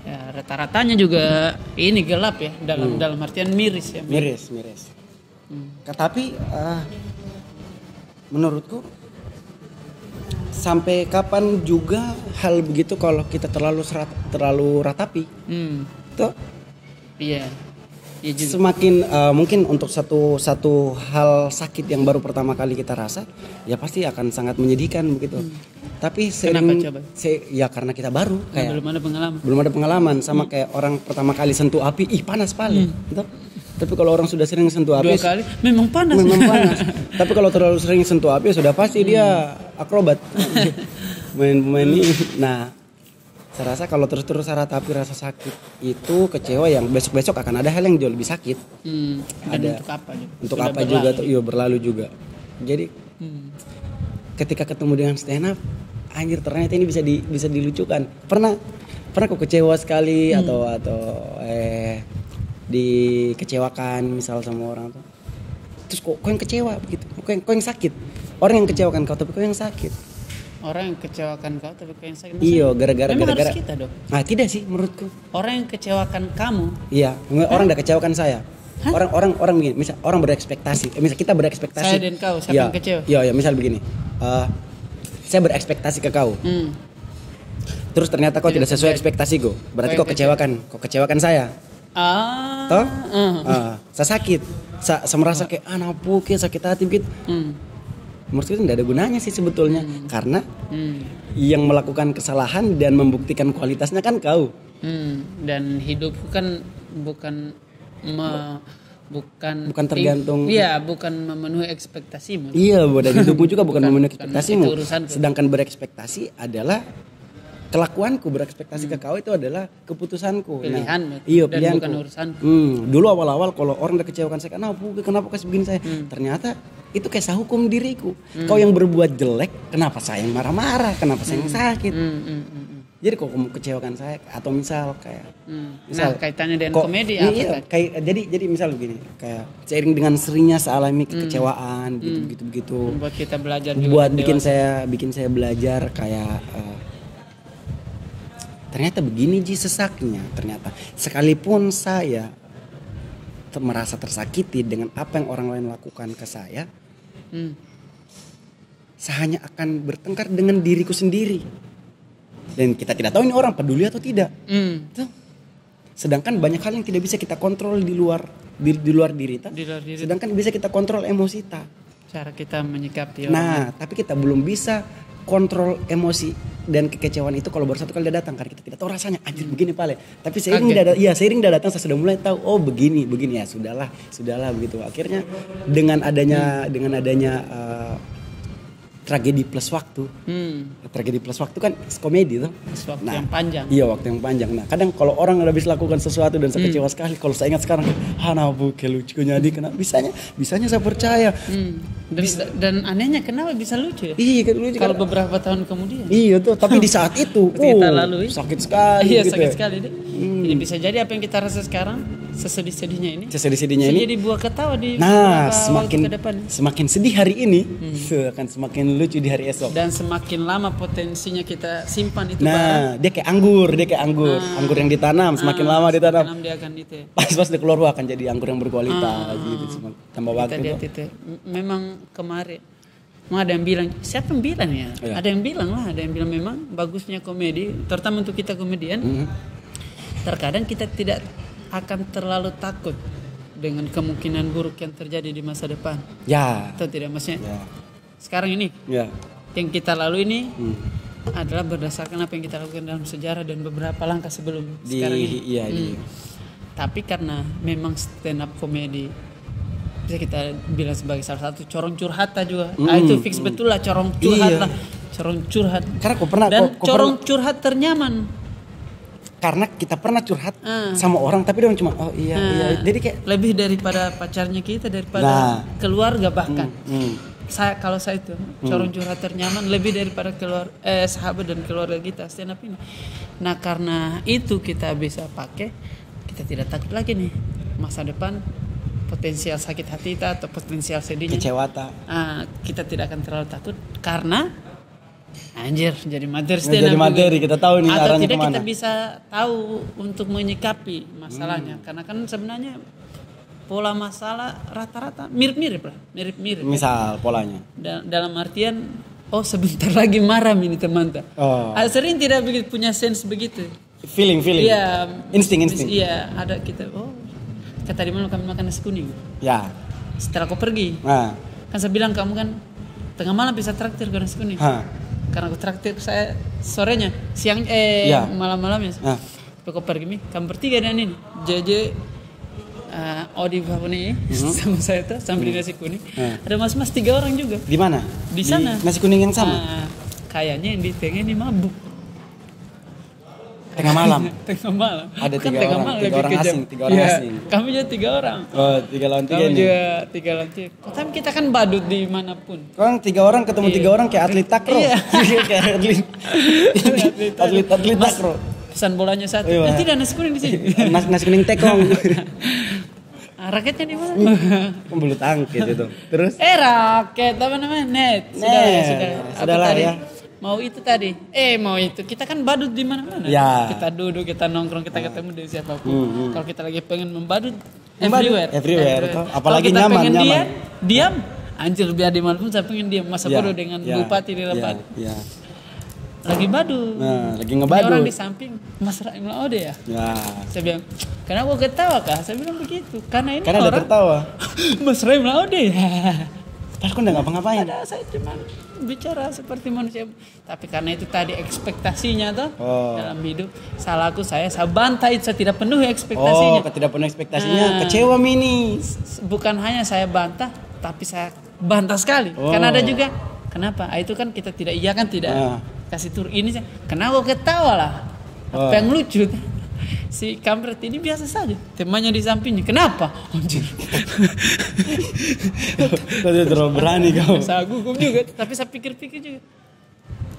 ya rata-ratanya juga ini gelap ya dalam artian miris ya miris. Tapi menurutku sampai kapan juga hal begitu kalau kita terlalu ratapi. Tuh. Iya. Iya juga. Semakin mungkin untuk satu hal sakit yang baru pertama kali kita rasa, ya pasti akan sangat menyedihkan begitu. Tapi sering ya karena kita baru kayak belum ada pengalaman sama kayak orang pertama kali sentuh api, panas sekali. Gitu. Tapi kalau orang sudah sering sentuh api 2 kali memang panas. Tapi kalau terlalu sering sentuh api sudah pasti dia akrobat. Main ini. Nah, saya rasa kalau terus ratapi rasa sakit itu kecewa yang besok akan ada hal yang jauh lebih sakit. Ada untuk apa juga tuh, berlalu juga. Jadi ketika ketemu dengan stand up, anjir ternyata ini bisa dilucukan. Pernah kok kecewa sekali atau dikecewakan misal sama orang tuh. Terus kok yang kecewa begitu? Kok yang sakit? Orang yang kecewakan kau tapi kau yang sakit. Orang yang kecewakan kau tapi kau yang sakit. Iya, gara-gara harus kita dong. Nah, tidak sih menurutku. Orang yang kecewakan kamu. Iya, orang udah kecewakan saya. Orang begini, misal orang berekspektasi. Misal kita berekspektasi. Saya dan kau, siapa yang kecewa? Iya, misal begini. Saya berekspektasi ke kau. Terus ternyata kau tidak sesuai ekspektasiku. Berarti kau kecewakan saya. Toh? Saya sakit. Saya merasa kayak napuke sakit hati begitu. Menurutku itu tidak ada gunanya sih sebetulnya. Karena yang melakukan kesalahan dan membuktikan kualitasnya kan kau. Dan hidup kan bukan tergantung. Iya, bukan memenuhi ekspektasimu. Iya, dan hidupmu juga bukan memenuhi ekspektasimu. Itu sedangkan berekspektasi adalah kelakuanku, berekspektasi ke kau itu adalah keputusanku. Pilihanmu. Iya, dan pilihanku. bukan urusanku. Dulu awal-awal kalau orang udah kecewakan saya, kenapa kasih begini saya? Ternyata itu kayak saya hukum diriku. Kau yang berbuat jelek, kenapa saya yang marah-marah? Kenapa saya yang sakit? Jadi kok kamu kecewakan saya atau misal kayak kaitannya dengan komedi apa? Jadi misal begini, kayak seiring dengan seringnya saya alami kekecewaan begitu. Buat kita belajar juga. Buat bikin saya belajar kayak ternyata begini sesaknya. Ternyata sekalipun saya merasa tersakiti dengan apa yang orang lain lakukan ke saya, saya hanya akan bertengkar dengan diriku sendiri. Dan kita tidak tahu ini orang peduli atau tidak. Sedangkan banyak hal yang tidak bisa kita kontrol di luar diri kita. Sedangkan bisa kita kontrol emosi kita. Cara kita menyikapi. Tapi kita belum bisa kontrol emosi dan kekecewaan itu kalau baru satu kali dia datang, karena kita tidak tahu rasanya anjir begini pale. Tapi seiring dia datang saya sudah mulai tahu begini ya sudahlah begitu. Akhirnya dengan adanya tragedi plus waktu. Tragedi plus waktu kan komedi tuh. Waktu yang panjang. Iya, waktu yang panjang. Nah, kadang kalau orang habis lakukan sesuatu dan saya kecewa sekali, kalau saya ingat sekarang, lucunya kenapa bisanya saya percaya. Dan anehnya kenapa bisa lucu ya? Iya, kan lucu. Kalau beberapa tahun kemudian. Iya tuh, tapi di saat itu kita lalui sakit sekali. Iya, gitu sakit sekali deh. Jadi bisa jadi apa yang kita rasa sekarang sesedih-sedihnya ini. Ini. Jadi buah ketawa di waktu ke depan. Semakin sedih hari ini, akan semakin lucu di hari esok. Dan semakin lama potensinya kita simpan itu dia kayak anggur. Anggur yang ditanam, semakin lama ditanam. Dia akan itu. Pas dia keluar akan jadi anggur yang berkualitas gitu. Tambah waktu itu. Memang kemarin ada yang bilang, siapa yang bilang ya? Ada yang bilang memang bagusnya komedi, terutama untuk kita komedian. Terkadang kita tidak akan terlalu takut dengan kemungkinan buruk yang terjadi di masa depan. Ya. Atau tidak, maksudnya sekarang ini yang kita lalui ini adalah berdasarkan apa yang kita lakukan dalam sejarah dan beberapa langkah sebelum sekarang ini. Iya. Tapi karena memang stand up komedi bisa kita bilang sebagai salah satu corong curhat juga. Itu fix betul lah, corong curhat lah. Corong curhat. Karena aku pernah corong curhat ternyaman. Karena kita pernah curhat sama orang tapi dia cuma iya. Jadi kayak lebih daripada pacarnya kita, daripada keluarga bahkan. Kalau saya itu corong curhat ternyaman lebih daripada sahabat dan keluarga kita stand up ini. Nah, karena itu kita bisa pakai, kita tidak takut lagi nih masa depan potensial sakit hati kita atau potensial sedihnya. Kecewata. Kita tidak akan terlalu takut karena jadi materi stand up. Jadi materi kita tahu nih atau arahnya tidak kemana. kita bisa tahu untuk menyikapi masalahnya. Karena kan sebenarnya pola masalah rata-rata mirip-mirip lah, mirip-mirip. Misal polanya. Dalam artian oh sebentar lagi marah ini teman tak. Oh. Sering tidak begitu punya sense begitu. Feeling. Iya. Insting. Iya, ada kita. Oh, kata di mana kami makan nasi kuning. Ya. Setelah kau pergi, Nah. kan saya bilang kamu kan tengah malam bisa traktir ke nasi kuning. Karena aku traktir saya sorenya, siang Ya. malam-malamnya. Kau pergi nih, kamu bertiga dan ini. JJ Odi Babuni sama saya tuh sambil di nasi kuning. Ada mas-mas 3 orang juga. Di mana? Di sana. Nasi kuning yang sama. Kayaknya yang di tengah ini mabuk. Tengah malam. Tengah malam. Ada Kan 3 orang, 3 orang asing, 3 orang asing. Kami juga 3 orang. Oh, 3 lawan 3 Kami ini. juga 3 lawan 3. Tapi kita kan badut dimanapun. Kan 3 orang ketemu 3 orang kayak atlet takraw. Iya. Kayak atlet takraw. Pesan bolanya satu. Iya. Tidak nasi kuning di sini. Nasi kuning tekong. Raketnya di mana? Bulu tangkis itu. Terus? Raket apa namanya? Net. Sudah. Sudah lah tadi? ya. Mau itu tadi. Mau itu. Kita kan badut di mana-mana. Ya. Kita duduk, kita nongkrong, kita ketemu dengan siapapun. Kalau kita lagi pengen membadut, everywhere. Apalagi kalau kita nyaman. pengen diam. Anjir biar di mana pun saya pengen diam. Masa bodoh dengan bupati di depan. Ya. Lagi badut. Nah, lagi Ini ngebadut. orang di samping Mas Raim Laude ya. Ya. Saya bilang, kenapa kau ketawa kah? Saya bilang begitu. Karena ini Karena ada orang tertawa. Mas Raim Laude ya. Padahal kau udah ngapa-ngapain. Ada saya cuma bicara seperti manusia. Tapi karena itu tadi ekspektasinya tuh dalam hidup. Salahku saya bantai, saya tidak penuhi ekspektasinya. Ketidakpenuh ekspektasinya. Kecewa Mini. Bukan hanya saya bantah, tapi saya bantah sekali. Karena ada juga, kenapa? Itu kan kita tidak, iya kan tidak kasih tur ini. Kenapa kau ketawa lah? Apa yang lucu? Si kampret ini biasa saja. Temannya di sampingnya. Kenapa? Anjir. Kau terlalu berani kau. Saya gugup juga. Tapi saya pikir-pikir juga.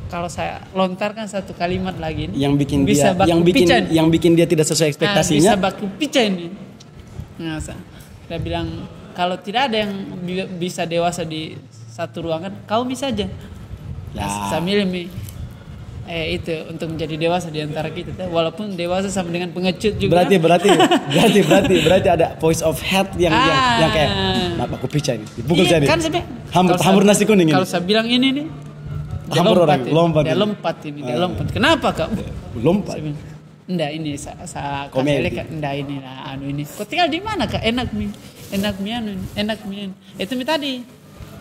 Kalau saya lontarkan satu kalimat lagi ini, yang bikin bisa dia yang bikin dia tidak sesuai ekspektasinya. Bisa baku pica ini. Nah, saya bilang kalau tidak ada yang bisa dewasa di satu ruangan, kau bisa aja. Ya. Saya milih itu untuk menjadi dewasa di antara kita, walaupun dewasa sama dengan pengecut juga. Berarti ada voice of head yang kayak kenapa aku pica ini dipukul saya kan nih. Hambur nasi kuning ini. Kalau saya bilang ini nih dia lompat. Kenapa kak? Lompat. Enggak ini saya komedi kan enggak ini lah ini. Kau tinggal di mana kak? Enak mie. Itu mie tadi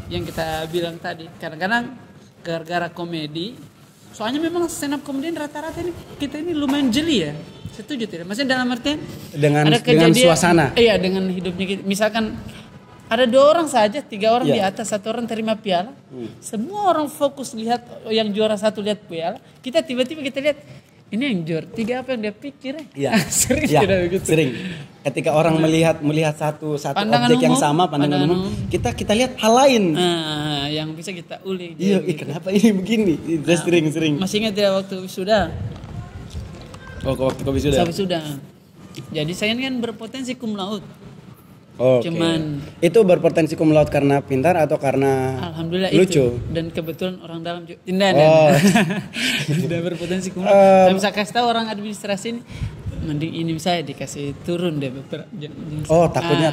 yang kita bilang tadi. Kadang-kadang gara-gara komedi. Soalnya memang stand up comedian rata-rata ini kita ini lumayan jeli ya. Setuju tidak? Maksudnya dalam artian dengan suasana. Iya, dengan hidupnya kita. Misalkan ada 2 orang saja, 3 orang di atas, 1 orang terima piala. Semua orang fokus lihat yang juara 1 lihat piala. Kita tiba-tiba kita lihat ini yang juara 3 apa yang dia pikir ya? Sering tidak begitu. Sering. Ketika orang melihat satu pandangan objek yang sama, pandangan umum, kita lihat hal lain. Yang bisa kita ulik. Iya, kenapa ini begini? Sering. Masih ingat ya waktu wisuda? Waktu kau wisuda. Jadi saya kan berpotensi cum laude. Cuman itu berpotensi cum laude karena pintar atau karena alhamdulillah lucu? Itu. Dan kebetulan orang dalam juga tidak berpotensi cum laude. Saya bisa kasih tahu orang administrasi ini, mending ini saya dikasih turun deh.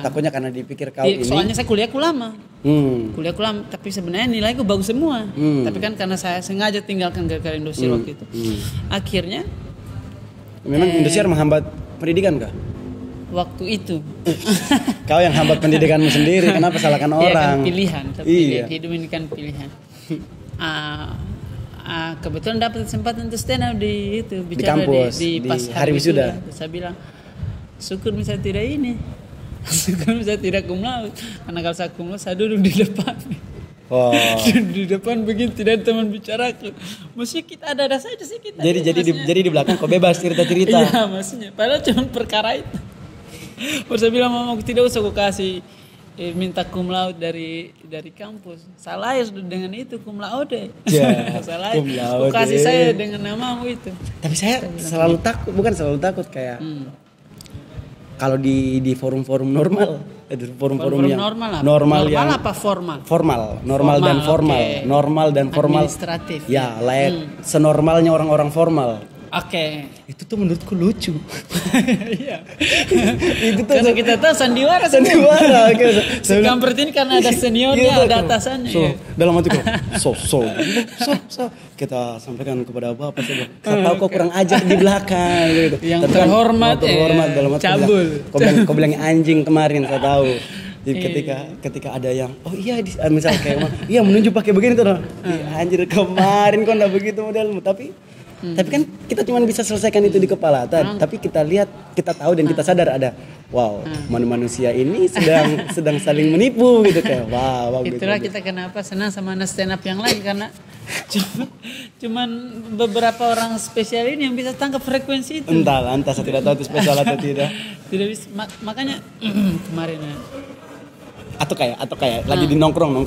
Takutnya karena dipikir kau ini. Soalnya saya kuliahku lama, tapi sebenarnya nilaiku bagus semua. Tapi kan karena saya sengaja tinggalkan gara-gara Indosiar waktu itu. Akhirnya memang Indosiar menghambat pendidikan kah? Waktu itu kau yang hambat pendidikanmu sendiri, kenapa salahkan orang? Iya kan pilihan, hidup ini kan pilihan. Kebetulan dapat kesempatan untuk stand up di itu bicara di kampus, di pas hari wisuda. Saya bilang syukur misalnya tidak ini, syukur misalnya tidak cum laude, karena kalau saya cum laude saya duduk di depan. Di depan begini tidak ada teman bicaraku. Maksudnya kita ada saja sih kita. Jadi di belakang kau bebas cerita-cerita. Iya maksudnya. Padahal cuma perkara itu. Terus saya bilang mama tidak usah kau kasih minta cum laude dari kampus. Salah ya dengan itu cum laude. Salah. Kau kasih saya dengan namamu itu. Tapi saya selalu takut kayak kalau di forum-forum normal. Forum-forum yang normal apa formal? Normal dan formal. Administratif. Ya, senormalnya orang-orang formal. Oke. Itu tuh menurutku lucu. Iya. Itu tuh Karena kita tahu sandiwara. Oke. Si kampret ini karena ada seniornya, ada atasannya. So, dalam hatiku, so. Kita sampaikan kepada Bapak saja. Kau tahu kau kurang ajar di belakang gitu. Yang Tapi kan, terhormat, dalam hati cabul. Kau bilang anjing kemarin, saya tahu. Jadi ketika ada yang misal kayak iya menunjuk pakai begini tuh. Anjir kemarin kau enggak begitu modelmu, tapi kan kita cuma bisa selesaikan itu di kepala. Tapi kita lihat, kita tahu dan kita sadar ada manusia ini sedang saling menipu gitu kayak wow Itulah gitu. kita kenapa senang sama anak stand up yang lain karena cuman beberapa orang spesial ini yang bisa tangkap frekuensi itu. Entah saya tidak tahu itu spesial atau tidak. Tidak bisa makanya kemarin atau kayak lagi di nongkrong.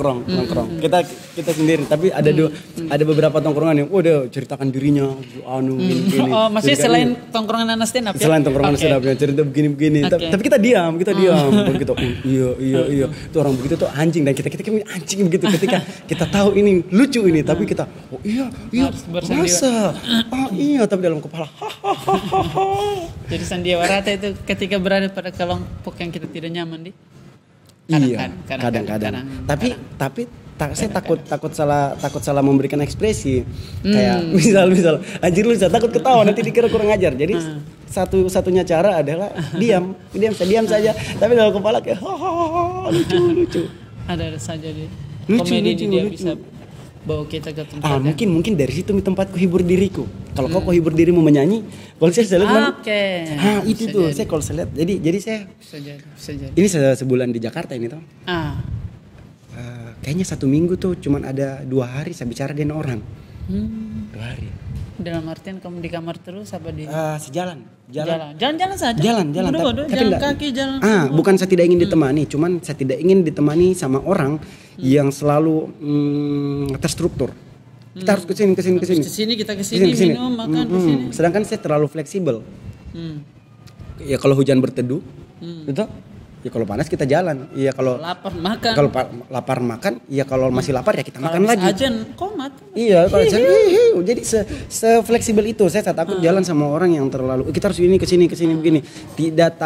Kita sendiri tapi ada beberapa tongkrongan yang udah ceritakan dirinya gini. Oh, maksudnya selain tongkrongan anak stand up ya? Selain tongkrongan stand up yang cerita begini. Okay. Tapi kita diam. Baru kita iya. Itu orang begitu tuh anjing dan kita anjing begitu ketika kita tahu ini lucu ini tapi kita iya masa iya tapi dalam kepala Jadi sandiwara itu ketika berada pada kelompok yang kita tidak nyaman di kadang-kadang. Tapi saya takut salah memberikan ekspresi. Kayak misal anjir lu takut ketawa nanti dikira kurang ajar. Jadi satunya cara adalah diam saja. Tapi dalam kepala kayak lucu. Ada saja deh. Lucu, Komedi lucu, dia lucu. bisa bawa kita ke tempat. Mungkin dari situ tempatku hibur diriku. Kalau kau hibur dirimu menyanyi, kalau saya lihat itu tuh saya kalau saya lihat. Jadi saya bisa jadi. Ini sebulan di Jakarta ini toh. Kayaknya 1 minggu tuh cuman ada 2 hari saya bicara dengan orang. 2 hari. Dalam artian kamu di kamar terus apa di? Sejalan. Jalan saja. Jalan. Jalan kaki jalan. Bukan saya tidak ingin ditemani, cuman saya tidak ingin ditemani sama orang yang selalu terstruktur. Kita harus kesini. Kita kesini minum makan kesini. Sedangkan saya terlalu fleksibel. Ya kalau hujan berteduh, gitu. Ya kalau panas kita jalan. Ya kalau lapar makan. Kalau lapar makan, ya kalau masih lapar ya kita makan lagi. Ajan komat. Iya, kalau ajan jadi se-fleksibel itu. Saya takut jalan sama orang yang terlalu kita harus ini kesini begini. Tidak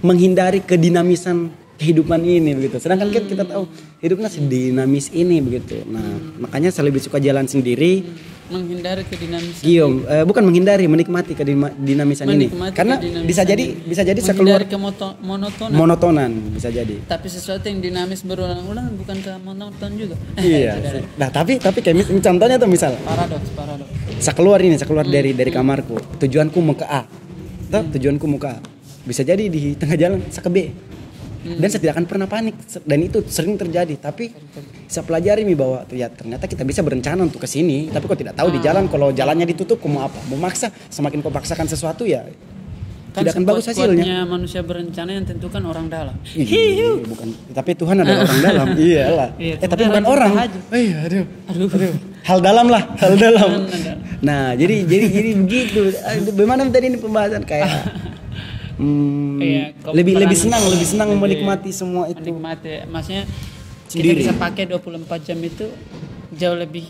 menghindari kedinamisan kehidupan ini begitu. Sedangkan kita tahu hidupnya sedinamis ini begitu. Nah, makanya saya lebih suka jalan sendiri. Menghindari kedinamisan. Iya, bukan menghindari, menikmati kedinamisan ini. Karena bisa jadi saya keluar monotonan bisa jadi. Tapi sesuatu yang dinamis berulang-ulang bukan ke monoton juga. Iya. Nah, tapi kayak contohnya tuh misal. Paradoks. Saya keluar dari kamarku. Tujuanku mau ke A. Tujuanku mau ke A. Bisa jadi di tengah jalan saya ke B. Dan saya tidak akan pernah panik dan itu sering terjadi, tapi saya pelajari bahwa ya ternyata kita bisa berencana untuk ke sini, tapi kok tidak tahu di jalan kalau jalannya ditutup mau apa, mau maksa, semakin kau paksakan sesuatu ya tidak akan bagus hasilnya. Manusia berencana yang tentukan orang dalam. Bukan, tapi Tuhan adalah orang dalam. Iyalah. Tapi bukan orang. Aduh. Hal dalam. Nah, jadi begitu. Bagaimana tadi ini pembahasan kayak lebih senang menikmati semua itu. Menikmati, maksudnya sendiri. Kita bisa pakai 24 jam itu jauh lebih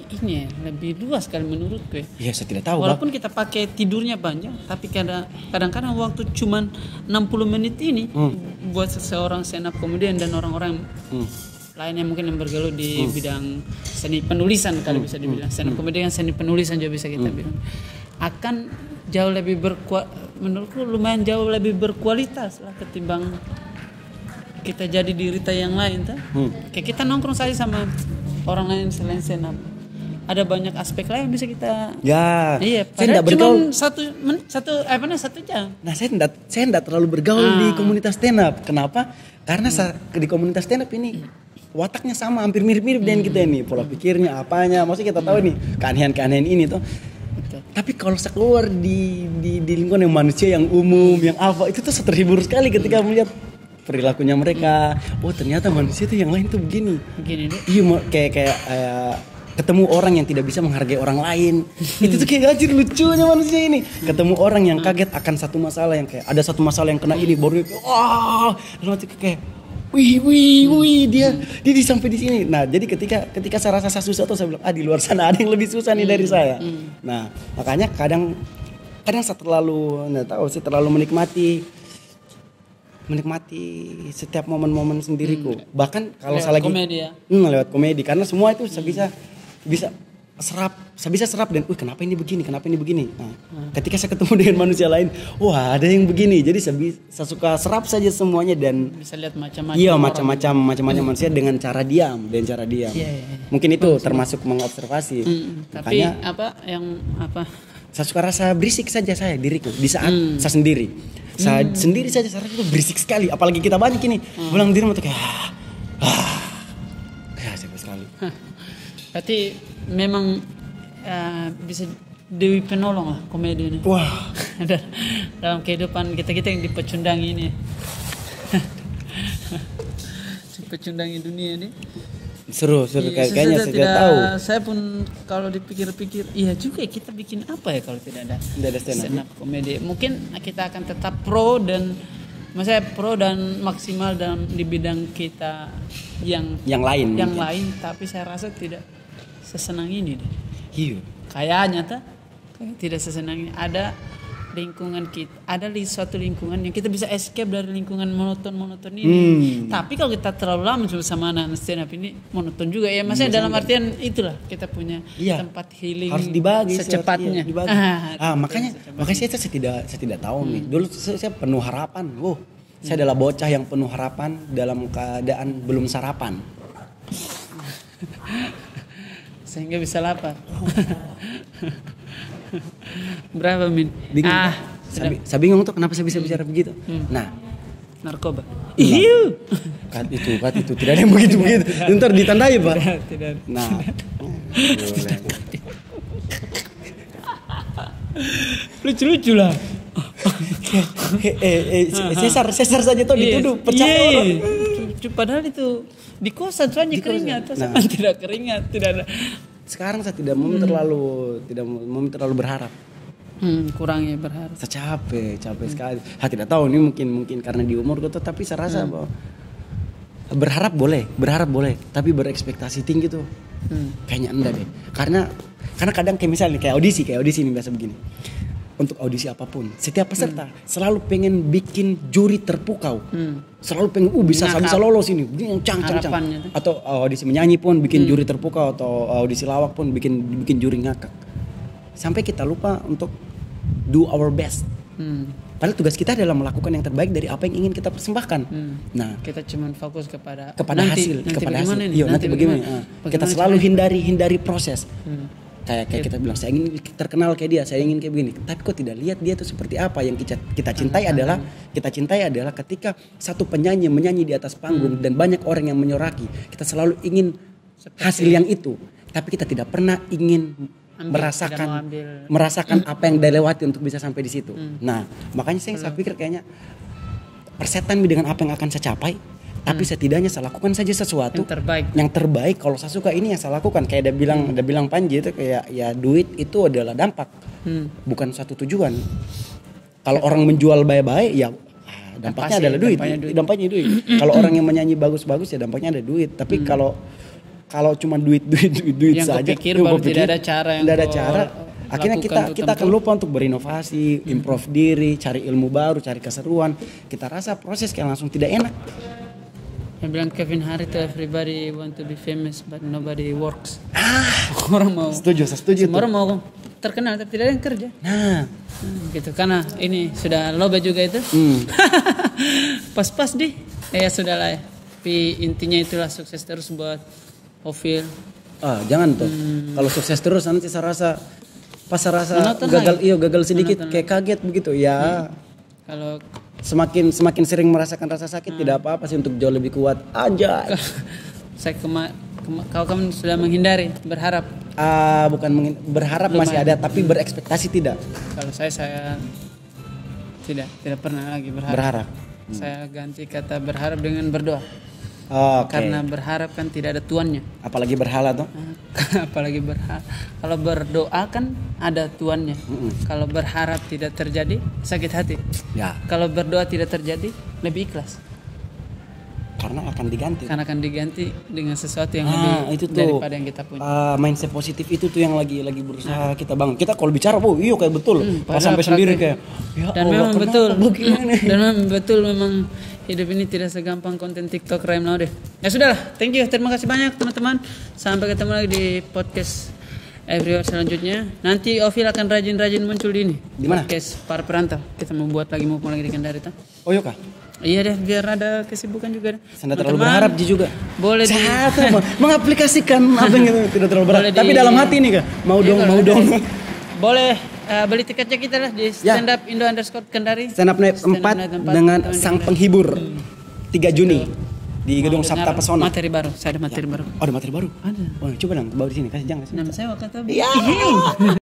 lebih luas kali menurut gue. Iya, saya tidak tahu. Walaupun kita pakai tidurnya banyak, tapi kadang-kadang waktu cuman 60 menit ini buat seseorang stand up comedian dan orang-orang lainnya mungkin yang bergelut di bidang seni penulisan kali bisa dibilang. Stand up comedian seni penulisan juga bisa kita bilang. Akan jauh lebih menurutku lumayan jauh lebih berkualitas lah ketimbang kita jadi diri yang lain kayak kita nongkrong saja sama orang lain selain stand up. Ada banyak aspek lain bisa kita. Ya. Iya. Saya tidak bergaul satu jam. Nah, saya tidak terlalu bergaul di komunitas stand up. Kenapa? Karena di komunitas stand up ini wataknya sama, hampir mirip-mirip dengan kita ini. Pola pikirnya, apanya. Maksudnya kita tahu nih keanehan-keanehan ini tuh. Tapi kalau saya keluar di lingkungan yang manusia yang umum, yang apa, itu tuh terhibur sekali ketika melihat perilakunya mereka. Oh, ternyata manusia tuh yang lain tuh begini. Iya, kayak ketemu orang yang tidak bisa menghargai orang lain. Itu tuh kayak anjir lucunya manusia ini. Ketemu orang yang kaget akan satu masalah yang kayak ada satu masalah yang kena ini baru wah, lalu kayak wih dia sampai di sini. Nah jadi ketika saya rasa saya susah tuh saya bilang di luar sana ada yang lebih susah nih dari saya. Nah makanya kadang saya terlalu menikmati setiap momen-momen sendiriku. Bahkan kalau saya lagi lewat komedi karena semua itu saya bisa serap dan kenapa ini begini. Nah, ketika saya ketemu dengan manusia lain, wah ada yang begini. Jadi saya suka serap saja semuanya dan bisa lihat macam-macam. Iya, macam-macam manusia dengan cara diam. Yeah. Mungkin itu termasuk mengobservasi. Tapi Makanya, saya suka rasa berisik saja diriku di saat saya sendiri. Saya sendiri saja saya rasa itu berisik sekali. Apalagi kita banyak ini. Pulang di rumah tuh kayak sakit sekali. Berarti memang bisa dewi penolong lah komedi ini. Wah. Dalam kehidupan kita yang dipecundangi ini. Dipecundangi dunia ini. Seru kayaknya saya tidak tahu. Saya pun kalau dipikir-pikir, iya juga kita bikin apa ya kalau tidak ada stand up komedi. Mungkin kita akan tetap pro dan maksimal di bidang kita yang lain, tapi saya rasa tidak sesenang ini deh. Iya. Kayaknya tidak sesenang ini. Ada lingkungan kita, ada suatu lingkungan yang kita bisa escape dari lingkungan monoton ini. Tapi kalau kita terlalu lama sama anak stand up ini monoton juga ya. Maksudnya dalam artian itulah kita punya tempat healing harus dibagi secepatnya. Makanya saya tidak tahu nih. Dulu saya penuh harapan. Saya adalah bocah yang penuh harapan dalam keadaan belum sarapan. Sehingga bisa lapar. Berapa min? Bingung. Saya bingung tuh kenapa saya bisa bicara begitu. Nah, narkoba. Iya. Kat itu tidak ada yang begitu. Ntar ditandai Pak. Tidak. Nah. Lucu lah. Sesar saja tuh dituduh pecah orang. Padahal itu di kosan soalnya keringat. Nah. Tidak keringat, tidak ada. Sekarang saya tidak mau terlalu berharap. Kurangnya berharap. Saya capek sekali. Tidak tahu ini mungkin karena di umur gitu, tapi saya rasa bahwa berharap boleh, tapi berekspektasi tinggi tuh kayaknya enggak deh. Karena kadang kayak misalnya kayak audisi ini biasa begini. Untuk audisi apapun, setiap peserta selalu pengen bikin juri terpukau, selalu pengen bisa lolos ini, yang cang. Atau audisi menyanyi pun bikin juri terpukau, atau audisi lawak pun bikin juri ngakak. Sampai kita lupa untuk do our best. Padahal tugas kita adalah melakukan yang terbaik dari apa yang ingin kita persembahkan. Nah, kita cuma fokus kepada hasil. Nanti bagaimana? Kita selalu hindari proses. Kayak kita bilang saya ingin terkenal kayak dia, saya ingin kayak begini, tapi kok tidak lihat dia itu seperti apa. Yang kita cintai adalah ketika satu penyanyi menyanyi di atas panggung dan banyak orang yang menyoraki, kita selalu ingin hasil yang itu, tapi kita tidak pernah ingin merasakan apa yang dilewati untuk bisa sampai di situ. Nah, makanya saya pikir kayaknya persetan dengan apa yang akan saya capai. Tapi setidaknya saya lakukan saja sesuatu yang terbaik. Kalau saya suka ini yang saya lakukan. Kayak ada bilang Panji itu kayak ya duit itu adalah dampak, bukan suatu tujuan. Kalau orang menjual baik-baik ya dampaknya adalah duit. Dampaknya duit. Kalau orang yang menyanyi bagus-bagus ya dampaknya ada duit. Tapi kalau cuma duit yang saja, tidak ada cara. Akhirnya kita akan lupa untuk berinovasi, improve diri, cari ilmu baru, cari keseruan. Kita rasa proses kayak langsung tidak enak. Yang bilang Kevin Hart itu everybody want to be famous but nobody works. Orang mau. Setuju. Semua orang mau terkenal tapi tidak ada yang kerja. Nah, gitu karena ini sudah loba juga itu. Pas deh. Ya sudah lah. Tapi intinya itulah sukses terus buat Ovil. Jangan tuh. Kalau sukses terus nanti saya rasa gagal sedikit kayak kaget begitu ya. Kalau semakin sering merasakan rasa sakit tidak apa-apa sih untuk jauh lebih kuat aja. Saya kamu sudah menghindari berharap. Bukan berharap lumayan. Masih ada tapi berekspektasi tidak. Kalau saya tidak pernah lagi berharap. Saya ganti kata berharap dengan berdoa. Karena berharap kan tidak ada tuannya. Apalagi berhala tuh. Apalagi berharap. Kalau berdoa kan ada tuannya. Kalau berharap tidak terjadi sakit hati. Ya. Kalau berdoa tidak terjadi lebih ikhlas. karena akan diganti. Karena akan diganti dengan sesuatu yang itu lebih tuh, daripada yang kita punya. Mindset positif itu tuh yang lagi berusaha kita bangun. Kita kalau bicara, iya kayak betul. Pas padahal sampai sendiri kayak, ya dan Allah, memang betul. begini? Dan memang betul, memang hidup ini tidak segampang konten TikTok Raim Laude. Ya sudahlah, thank you, terima kasih banyak teman-teman. Sampai ketemu lagi di podcast Everywhere selanjutnya. Nanti Ovil akan rajin-rajin muncul di ini. Di mana? Podcast para perantau. Kita membuat lagi mau lagi di Kendari tuh. Oh iya kah? Iya deh, biar ada kesibukan juga. Saya tidak terlalu berharap juga. Boleh di mengaplikasikan apa yang tidak terlalu berat. Tapi dalam hati nih kah? Mau dong. Boleh beli tiketnya kita lah di stand up Indo_Kendari. Stand up night 4 dengan sang penghibur 3 Juni di gedung Sabta Pesona. Materi baru, saya ada materi baru. Oh, ada materi baru? Ada. Oh, coba dong bawa di sini, kasih jangan. Nama saya Wakatobi. Iya.